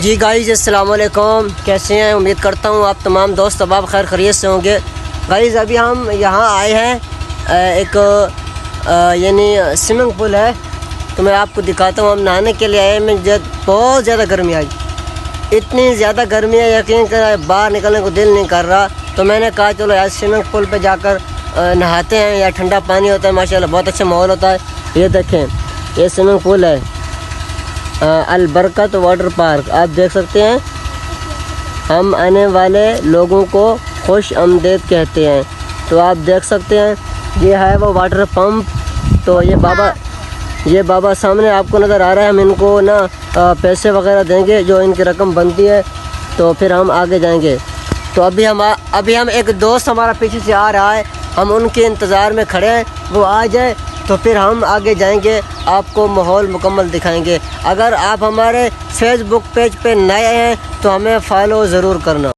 जी guys अस्सलाम वालेकुम, कैसे हैं? उम्मीद करता हूँ आप तमाम दोस्त अहबाब खैर खैरियत से होंगे। गाइज़ अभी हम यहाँ आए हैं, एक यानी स्विमिंग पूल है, तो मैं आपको दिखाता हूँ। हम नहाने के लिए आए हैं। बहुत ज़्यादा गर्मी आई, इतनी ज़्यादा गर्मी है यकीन कर बाहर निकलने को दिल नहीं कर रहा। तो मैंने कहा चलो यार स्विमिंग पूल पे जाकर नहाते हैं। यार ठंडा पानी होता है, माशाल्लाह बहुत अच्छा माहौल होता है। ये देखें, ये स्विमिंग पूल है अल बरकत वाटर पार्क, आप देख सकते हैं। हम आने वाले लोगों को खुश आमदीद कहते हैं। तो आप देख सकते हैं, ये है वो वाटर पंप। तो ये बाबा सामने आपको नज़र आ रहा है। हम इनको ना पैसे वगैरह देंगे, जो इनकी रकम बनती है, तो फिर हम आगे जाएंगे। तो अभी हम एक दोस्त हमारा पीछे से आ रहा है, हम उनके इंतज़ार में खड़े हैं, वो आ जाए तो फिर हम आगे जाएंगे, आपको माहौल मुकम्मल दिखाएंगे। अगर आप हमारे फेसबुक पेज पे नए हैं तो हमें फॉलो ज़रूर करना।